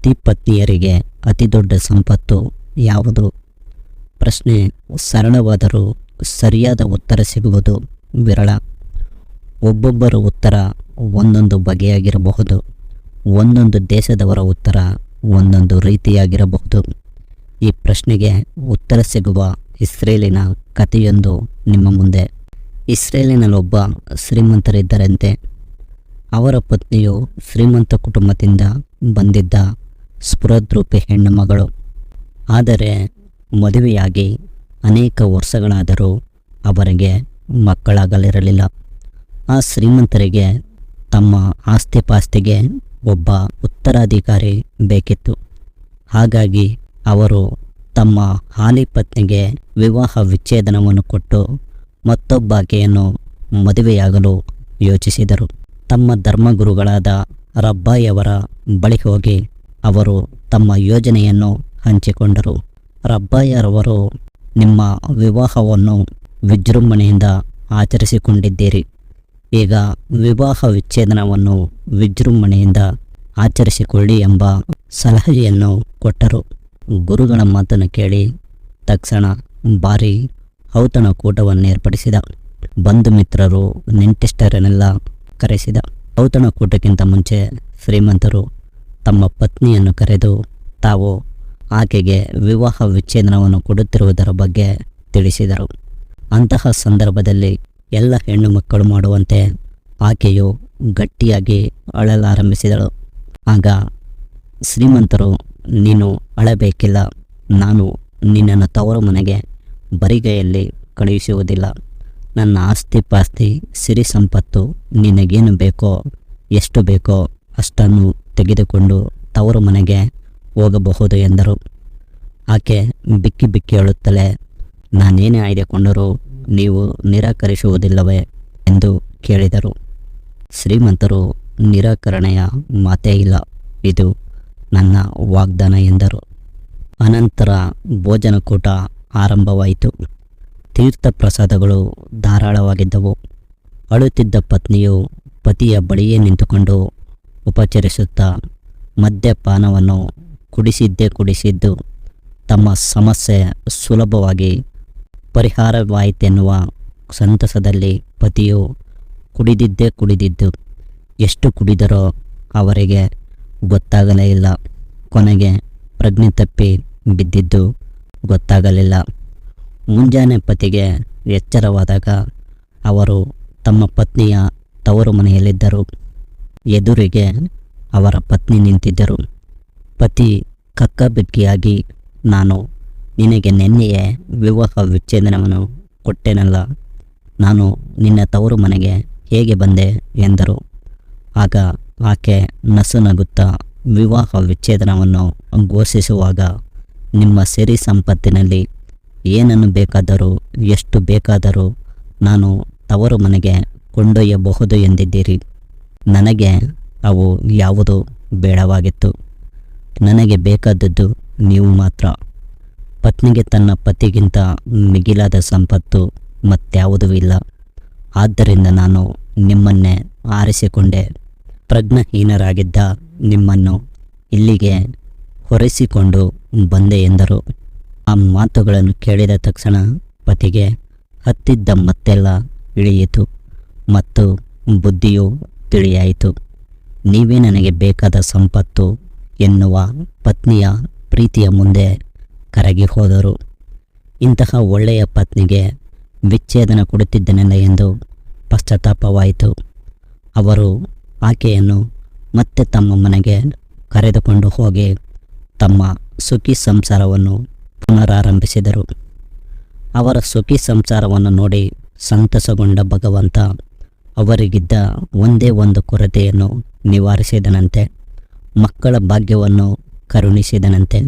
ಪತಿ ಪತ್ನಿಯರಿಗೆ ಅತಿ ದೊಡ್ಡ ಸಂಪತ್ತು ಯಾವುದು? ಪ್ರಶ್ನೆ ಸರಳವಾದರೂ ಸರಿಯಾದ ಉತ್ತರ ಸಿಗುವುದು ವಿರಳ. ಒಬ್ಬೊಬ್ಬರ ಉತ್ತರ ಒಂದೊಂದು ಬಗೆಯಾಗಿರಬಹುದು. ಒಂದೊಂದು ದೇಶದವರ ಉತ್ತರ ಒಂದೊಂದು ರೀತಿಯಾಗಿರಬಹುದು. ಈ ಪ್ರಶ್ನೆಗೆ ಉತ್ತರ ಸಿಗುವ ಇಸ್ರೇಲಿನ ಕಥೆಯೊಂದು ನಿಮ್ಮ ಮುಂದೆ. ಇಸ್ರೇಲಿನಲ್ಲೊಬ್ಬ ಶ್ರೀಮಂತರಿದ್ದರಂತೆ. ಅವರ ಪತ್ನಿಯು ಶ್ರೀಮಂತ ಕುಟುಂಬದಿಂದ ಬಂದಿದ್ದ ಸ್ಫುರದ್ರೂಪಿ ಹೆಣ್ಣು ಮಗಳು. ಆದರೆ ಮದುವೆಯಾಗಿ ಅನೇಕ ವರ್ಷಗಳಾದರೂ ಅವರಿಗೆ ಮಕ್ಕಳಾಗಲಿರಲಿಲ್ಲ. ಆ ಶ್ರೀಮಂತರಿಗೆ ತಮ್ಮ ಆಸ್ತಿಪಾಸ್ತಿಗೆ ಒಬ್ಬ ಉತ್ತರಾಧಿಕಾರಿ ಬೇಕಿತ್ತು. ಹಾಗಾಗಿ ಅವರು ತಮ್ಮ ಹಾಲಿ ಪತ್ನಿಗೆ ವಿವಾಹ ವಿಚ್ಛೇದನವನ್ನು ಕೊಟ್ಟು ಮತ್ತೊಬ್ಬಾಕೆಯನ್ನು ಮದುವೆಯಾಗಲು ಯೋಚಿಸಿದರು. ತಮ್ಮ ಧರ್ಮಗುರುಗಳಾದ ರಬ್ಬಾಯಿಯವರ ಬಳಿ ಹೋಗಿ ಅವರು ತಮ್ಮ ಯೋಜನೆಯನ್ನು ಹಂಚಿಕೊಂಡರು. ರಬ್ಬಾಯಿಯರವರು, ನಿಮ್ಮ ವಿವಾಹವನ್ನು ವಿಜೃಂಭಣೆಯಿಂದ ಆಚರಿಸಿಕೊಂಡಿದ್ದೀರಿ. ಈಗ ವಿವಾಹ ವಿಚ್ಛೇದನವನ್ನು ವಿಜೃಂಭಣೆಯಿಂದ ಆಚರಿಸಿಕೊಳ್ಳಿ ಎಂಬ ಸಲಹೆಯನ್ನು ಕೊಟ್ಟರು. ಗುರುಗಳ ಮಾತನ್ನು ಕೇಳಿ ತಕ್ಷಣ ಭಾರಿ ಔತಣಕೂಟವನ್ನು ಏರ್ಪಡಿಸಿದ. ಬಂಧು ಮಿತ್ರರು ನೆಂಟಿಷ್ಟರನ್ನೆಲ್ಲ ಕರೆಸಿದ. ಔತಣಕೂಟಕ್ಕಿಂತ ಮುಂಚೆ ಶ್ರೀಮಂತರು ತಮ್ಮ ಪತ್ನಿಯನ್ನು ಕರೆದು ತಾವು ಆಕೆಗೆ ವಿವಾಹ ವಿಚ್ಛೇದನವನ್ನು ಕೊಡುತ್ತಿರುವುದರ ಬಗ್ಗೆ ತಿಳಿಸಿದರು. ಅಂತಹ ಸಂದರ್ಭದಲ್ಲಿ ಎಲ್ಲ ಹೆಣ್ಣು ಮಕ್ಕಳು ಮಾಡುವಂತೆ ಆಕೆಯು ಗಟ್ಟಿಯಾಗಿ ಅಳಲಾರಂಭಿಸಿದಳು. ಆಗ ಶ್ರೀಮಂತರು, ನೀನು ಅಳಬೇಕಿಲ್ಲ, ನಾನು ನಿನ್ನನ್ನು ತವರು ಮನೆಗೆ ಬರಿಗೈಯಲ್ಲಿ ಕಳುಹಿಸುವುದಿಲ್ಲ. ನನ್ನ ಆಸ್ತಿ ಪಾಸ್ತಿ ಸಿರಿ ಸಂಪತ್ತು ನಿನಗೇನು ಬೇಕೋ, ಎಷ್ಟು ಬೇಕೋ ಅಷ್ಟನ್ನು ತೆಗೆದುಕೊಂಡು ತವರು ಮನೆಗೆ ಹೋಗಬಹುದು ಎಂದರು. ಆಕೆ ಬಿಕ್ಕಿ ಬಿಕ್ಕಿ ಅಳುತ್ತಲೇ, ನಾನೇನೇ ಆಯ್ದುಕೊಂಡರೂ ನೀವು ನಿರಾಕರಿಸುವುದಿಲ್ಲವೇ ಎಂದು ಕೇಳಿದರು. ಶ್ರೀಮಂತರು, ನಿರಾಕರಣೆಯ ಮಾತೇ ಇಲ್ಲ, ಇದು ನನ್ನ ವಾಗ್ದಾನ ಎಂದರು. ಅನಂತರ ಭೋಜನಕೂಟ ಆರಂಭವಾಯಿತು. ತೀರ್ಥ ಪ್ರಸಾದಗಳು ಧಾರಾಳವಾಗಿದ್ದವು. ಅಳುತ್ತಿದ್ದ ಪತ್ನಿಯು ಪತಿಯ ಬಳಿಯೇ ನಿಂತುಕೊಂಡು ಉಪಚರಿಸುತ್ತಾ ಮದ್ಯಪಾನವನ್ನು ಕುಡಿಸಿದ್ದು ತಮ್ಮ ಸಮಸ್ಯೆ ಸುಲಭವಾಗಿ ಪರಿಹಾರವಾಯಿತೆನ್ನುವ ಸಂತಸದಲ್ಲಿ ಪತಿಯು ಕುಡಿದಿದ್ದು ಎಷ್ಟು ಕುಡಿದರೋ ಅವರಿಗೆ ಗೊತ್ತಾಗಲೇ ಇಲ್ಲ. ಕೊನೆಗೆ ಪ್ರಜ್ಞೆ ತಪ್ಪಿ ಬಿದ್ದಿದ್ದು ಗೊತ್ತಾಗಲಿಲ್ಲ. ಮುಂಜಾನೆ ಪತಿಗೆ ಎಚ್ಚರವಾದಾಗ ಅವರು ತಮ್ಮ ಪತ್ನಿಯ ತವರು ಮನೆಯಲ್ಲಿದ್ದರು. ಎದುರಿಗೆ ಅವರ ಪತ್ನಿ ನಿಂತಿದ್ದರು. ಪತಿ ಕಕ್ಕಬಿಕ್ಕಿಯಾಗಿ, ನಾನು ನಿನಗೆ ನೆನ್ನೆಯೇ ವಿವಾಹ ವಿಚ್ಛೇದನವನ್ನು ಕೊಟ್ಟೆನಲ್ಲ, ನಾನು ನಿನ್ನ ತವರು ಮನೆಗೆ ಹೇಗೆ ಬಂದೆ ಎಂದರು. ಆಗ ಆಕೆ ನಸುನಗುತ್ತಾ, ವಿವಾಹ ವಿಚ್ಛೇದನವನ್ನು ಘೋಷಿಸುವಾಗ ನಿಮ್ಮ ಸಿರಿ ಸಂಪತ್ತಿನಲ್ಲಿ ಏನನ್ನು ಬೇಕಾದರೂ ಎಷ್ಟು ಬೇಕಾದರೂ ನಾನು ತವರು ಮನೆಗೆ ಕೊಂಡೊಯ್ಯಬಹುದು ಎಂದಿದ್ದೀರಿ. ನನಗೆ ಅವು ಯಾವುದೂ ಬೇಡವಾಗಿತ್ತು. ನನಗೆ ಬೇಕಾದದ್ದು ನೀವು ಮಾತ್ರ. ಪತ್ನಿಗೆ ತನ್ನ ಪತಿಗಿಂತ ಮಿಗಿಲಾದ ಸಂಪತ್ತು ಮತ್ಯಾವುದೂ ಇಲ್ಲ. ಆದ್ದರಿಂದ ನಾನು ನಿಮ್ಮನ್ನೇ ಆರಿಸಿಕೊಂಡೆ. ಪ್ರಜ್ಞಾಹೀನರಾಗಿದ್ದ ನಿಮ್ಮನ್ನು ಇಲ್ಲಿಗೆ ಹೊರಿಸಿಕೊಂಡು ಬಂದೆ ಎಂದರು. ಆ ಮಾತುಗಳನ್ನು ಕೇಳಿದ ತಕ್ಷಣ ಪತಿಗೆ ಹತ್ತಿದ್ದ ಮತ್ತೆಲ್ಲ ಇಳಿಯಿತು ಮತ್ತು ಬುದ್ಧಿಯೂ ತಿಳಿಯಾಯಿತು. ನೀವೇ ನನಗೆ ಬೇಕಾದ ಸಂಪತ್ತು ಎನ್ನುವ ಪತ್ನಿಯ ಪ್ರೀತಿಯ ಮುಂದೆ ಕರಗಿ ಹೋದರು. ಇಂತಹ ಒಳ್ಳೆಯ ಪತ್ನಿಗೆ ವಿಚ್ಛೇದನ ಕೊಡುತ್ತಿದ್ದನಲ್ಲ ಎಂದು ಪಶ್ಚಾತ್ತಾಪವಾಯಿತು. ಅವರು ಆಕೆಯನ್ನು ಮತ್ತೆ ತಮ್ಮ ಮನೆಗೆ ಕರೆದುಕೊಂಡು ಹೋಗಿ ತಮ್ಮ ಸುಖಿ ಸಂಸಾರವನ್ನು ಪುನರಾರಂಭಿಸಿದರು. ಅವರ ಸುಖಿ ಸಂಸಾರವನ್ನು ನೋಡಿ ಸಂತಸಗೊಂಡ ಭಗವಂತ ಅವರಿಗಿದ್ದ ಒಂದೇ ಒಂದು ಕೊರತೆಯನ್ನು ನಿವಾರಿಸಿದನಂತೆ. ಮಕ್ಕಳ ಭಾಗ್ಯವನ್ನು ಕರುಣಿಸಿದನಂತೆ.